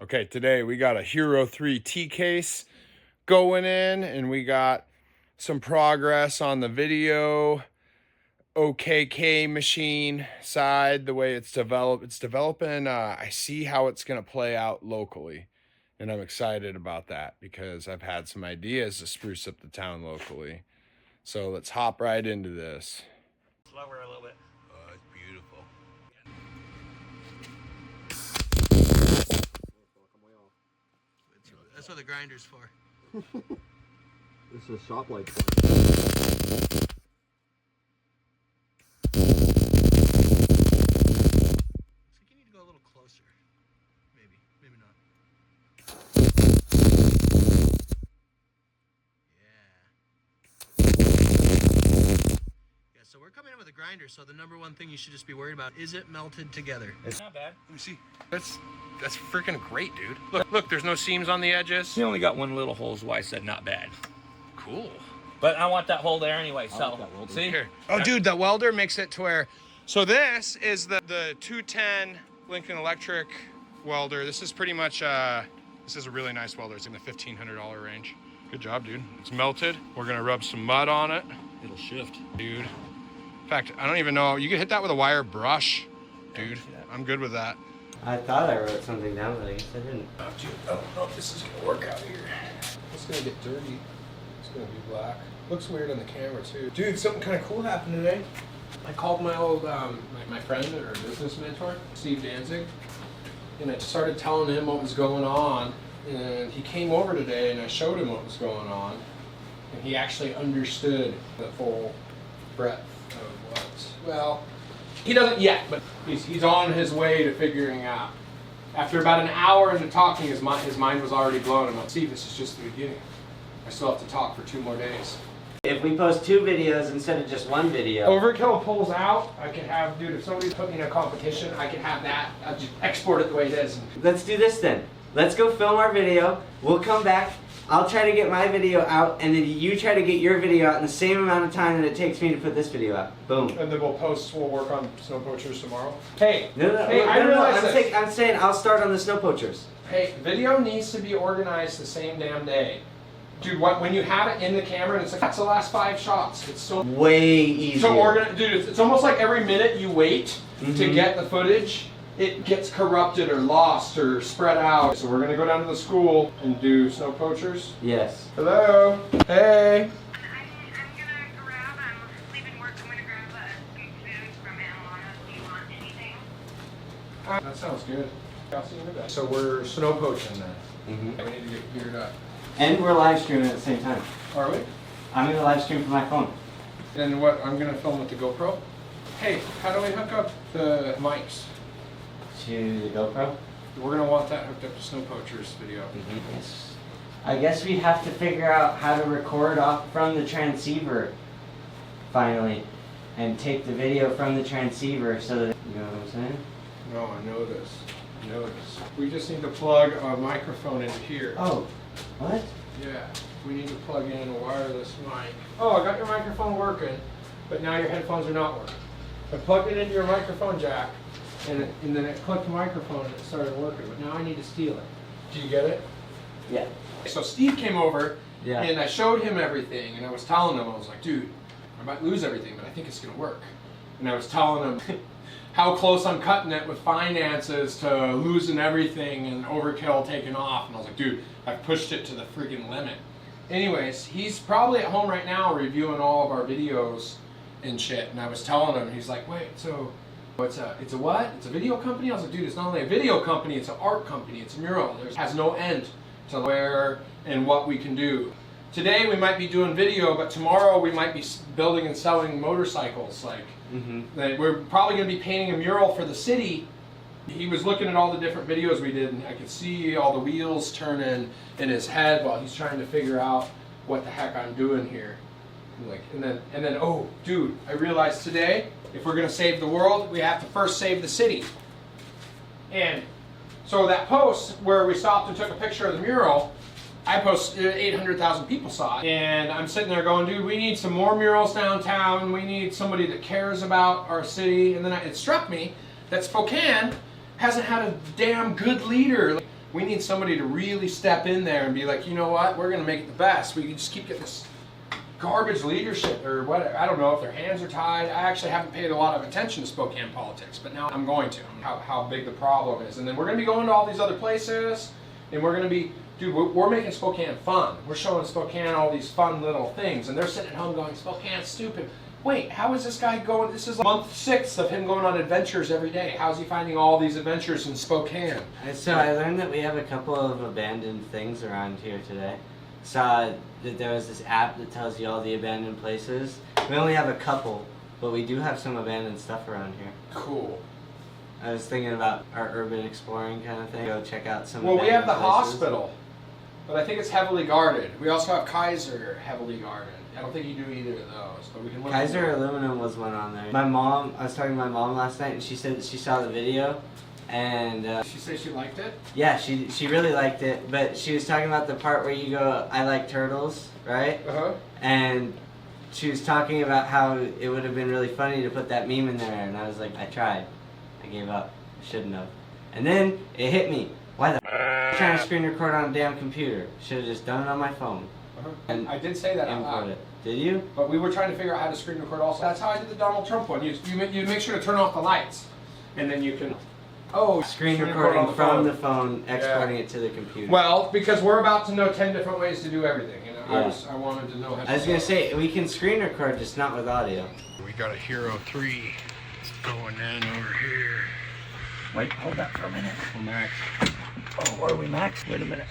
Okay, today we got a Hero 3 T-case going in, and we got some progress on the video OKK machine side, the way it's developed. It's developing, I see how it's going to play out locally, and I'm excited about that because I've had some ideas to spruce up the town locally. So let's hop right into this. Slower a little bit. Oh, it's beautiful. That's what the grinder's for. This is a shop light. So you need to go a little closer. Maybe not. Yeah, so we're coming in with a grinder, so the number one thing you should just be worried about, is it melted together? It's not bad. Let me see. That's freaking great, dude. Look, there's no seams on the edges. He only got one little hole, is why I said not bad. Cool. But I want that hole there anyway, so see here. Oh, dude, the welder makes it to where. So this is the 210 Lincoln Electric welder. This is pretty much this is a really nice welder. It's in the $1,500 range. Good job, dude. It's melted. We're gonna rub some mud on it. It'll shift, dude. In fact, I don't even know. You can hit that with a wire brush, dude. I'm good with that. I thought I wrote something down, but I guess I didn't. Oh, dude, I don't know if this is gonna work out here. It's gonna get dirty. It's gonna be black. Looks weird on the camera too. Dude, something kind of cool happened today. I called my old, my friend or business mentor, Steve Danzig, and I started telling him what was going on. And he came over today and I showed him what was going on. And he actually understood the full breadth of what, well, he doesn't yet, but he's on his way to figuring out. After about an hour into talking, his mind was already blown. I'm like, Steve, this is just the beginning. I still have to talk for 2 more days. If we post 2 videos instead of just 1 video. Overkill pulls out, I could have, dude, if somebody's put me in a competition, I could have that. I'll just export it the way it is. Let's do this then. Let's go film our video. We'll come back. I'll try to get my video out, and then you try to get your video out in the same amount of time that it takes me to put this video out. Boom. And then we'll work on snow poachers tomorrow. Hey, No, I'm saying I'll start on the snow poachers. Hey, video needs to be organized the same damn day. Dude, when you have it in the camera, and it's like, that's the last 5 shots. It's so way easier. So organized, dude. It's almost like every minute you wait to get the footage, it gets corrupted or lost or spread out. So we're gonna go down to the school and do snow poachers. Yes. Hello. Hey. I'm gonna grab, I'm leaving work, I'm gonna grab some food from Atlanta. Do you want anything? That sounds good. I'll see you in a bit. So we're snow poaching then. We need to get geared up. And we're live streaming at the same time. Are we? I'm gonna live stream from my phone. Then what? I'm gonna film with the GoPro. Hey, how do we hook up the mics? To the GoPro? We're gonna want that hooked up to Snow Poachers video. Yes. I guess we'd have to figure out how to record off from the transceiver finally and take the video from the transceiver so that, you know what I'm saying? No, I know this. We just need to plug a microphone in here. Oh, what? Yeah, we need to plug in a wireless mic. Oh, I got your microphone working, but now your headphones are not working. I plugged it into your microphone jack, and then it clicked the microphone and it started working, but now I need to steal it. Do you get it? Yeah. So Steve came over, Yeah. and I showed him everything, and I was telling him, I was like, dude, I might lose everything, but I think it's gonna work. And I was telling him how close I'm cutting it with finances to losing everything and Overkill taking off. And I was like, dude, I've pushed it to the freaking limit. Anyways, he's probably at home right now reviewing all of our videos and shit. And I was telling him, he's like, wait, so it's a what? It's a video company? I was like, dude, it's not only a video company, it's an art company. It's a mural. It has no end to where and what we can do. Today we might be doing video, but tomorrow we might be building and selling motorcycles. Like, we're probably going to be painting a mural for the city. He was looking at all the different videos we did, and I could see all the wheels turning in his head while he's trying to figure out what the heck I'm doing here. And then, oh, dude, I realized today, if we're going to save the world, we have to first save the city. And so that post where we stopped and took a picture of the mural, I posted, 800,000 people saw it. And I'm sitting there going, dude, we need some more murals downtown. We need somebody that cares about our city. And then it struck me that Spokane hasn't had a damn good leader. We need somebody to really step in there and be like, you know what, we're going to make it the best. We can just keep getting this garbage leadership or what. I don't know if their hands are tied. I actually haven't paid a lot of attention to Spokane politics, but now I'm going to. How big the problem is. And then we're going to be going to all these other places, and we're going to be, dude, we're making Spokane fun. We're showing Spokane all these fun little things, and they're sitting at home going, Spokane's stupid. Wait, how is this guy going? This is like month 6 of him going on adventures every day. How's he finding all these adventures in Spokane? And so I learned that we have a couple of abandoned things around here today. Saw that there was this app that tells you all the abandoned places. We only have a couple, but we do have some abandoned stuff around here. Cool. I was thinking about our urban exploring kind of thing. Go check out some Well, we have the abandoned places. hospital, but I think it's heavily guarded. We also have Kaiser heavily guarded. I don't think you do either of those, but we can look. Kaiser Aluminum was one on there. My mom, I was talking to my mom last night, and she said that she saw the video, and She said she liked it. yeah, she really liked it. But she was talking about the part where you go, "I like turtles," right? And she was talking about how it would have been really funny to put that meme in there, and I was like, I tried, I gave up, I shouldn't have. And then it hit me. Why the trying to screen record on a damn computer? Should have just done it on my phone. And I did say that out import loud. it. Did you? But we were trying to figure out how to screen record also. That's how I did the Donald Trump one. You make sure to turn off the lights, and then you can. Oh, Screen record recording on from the phone, exporting it to the computer. Well, because we're about to know 10 different ways to do everything. You know, Yeah. I wanted to know how. I was gonna say we can screen record, just not with audio. We got a Hero 3 going in over here. Wait, hold that for a minute. Well, Max. Oh, where are we, Max? Wait a minute.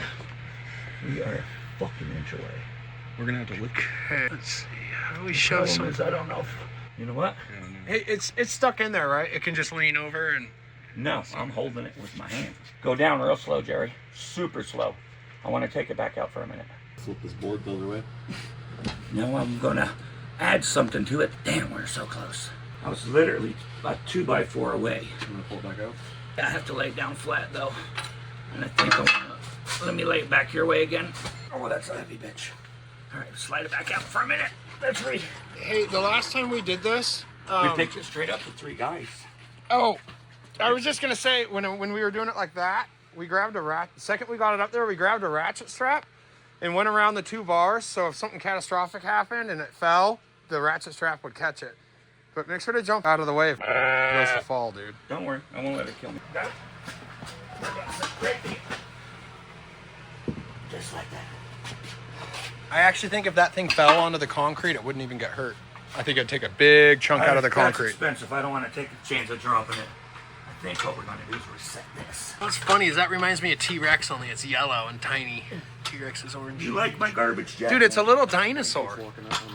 We are a fucking inch away. We're gonna have to look. Let's see. How do we The show problem some? is, I don't know. You know what? Hey, it's stuck in there, right? It can just lean over and. No, I'm holding it with my hand. Go down real slow, Jerry. Super slow. I want to take it back out for a minute. Flip this board the other way. No, I'm gonna add something to it. Damn, we're so close. I was literally about 2x4 away. I'm gonna pull it back out. I have to lay it down flat though. And I think I'm gonna, let me lay it back your way again. Oh, that's a heavy bitch. All right, slide it back out for a minute. That's right. Hey, the last time we did this, We picked it straight up with 3 guys. oh, I was just gonna say when we were doing it like that, we grabbed a ratchet. The second we got it up there, we grabbed a ratchet strap and went around the 2 bars. So if something catastrophic happened and it fell, the ratchet strap would catch it. But make sure to jump out of the way if it goes to fall, dude. Don't worry, I won't let it kill me. Got it? Just like that. I actually think if that thing fell onto the concrete, it wouldn't even get hurt. I think it'd take a big chunk out of the That's concrete. expensive. I don't want to take a chance of dropping it. I think what we're going to do is reset this. What's funny is that reminds me of T-Rex, only it's yellow and tiny. T-Rex is orange. You like my garbage, Jack? Dude, it's a little dinosaur.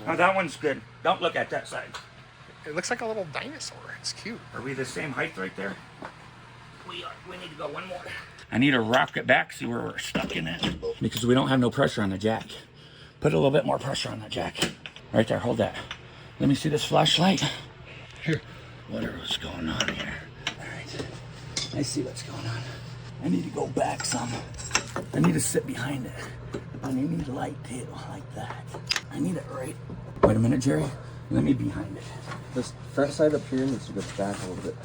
Oh, that one's good. Don't look at that side. It looks like a little dinosaur. It's cute. Are we the same height right there? We are. We need to go one more. I need to rock it back, see where we're stuck in it. Because we don't have no pressure on the jack. Put a little bit more pressure on the jack. Right there, hold that. Let me see this flashlight. Here. Whatever's going on here. All right. I see what's going on. I need to go back some. I need to sit behind it. And I need light too, like that. I need it right. Wait a minute, Jerry. Let me behind it. This front side up here needs to go back a little bit.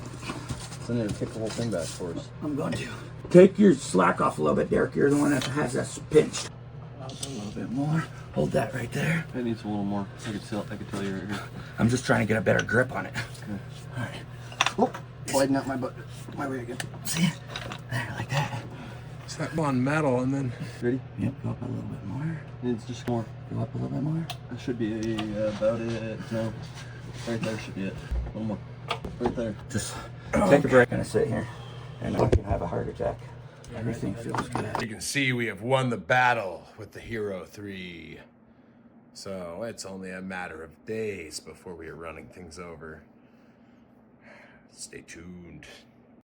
So then it'll kick the whole thing back for us. I'm going to. Take your slack off a little bit, Derek. You're the one that has that pinched. A little bit more. Hold that right there. It needs a little more. I could tell you right here. I'm just trying to get a better grip on it. Okay. All right. Oh, widen out my way again. See it? There, like that. It's that on metal and then. Ready? Yep, go up a little bit more. Needs just more. Go up a little bit more. That should be about it. No, right there should be it. One more. Right there. Just take a break. I'm gonna sit here and I can have a heart attack. Everything feels good. You can see we have won the battle with the Hero 3. So it's only a matter of days before we are running things over. Stay tuned.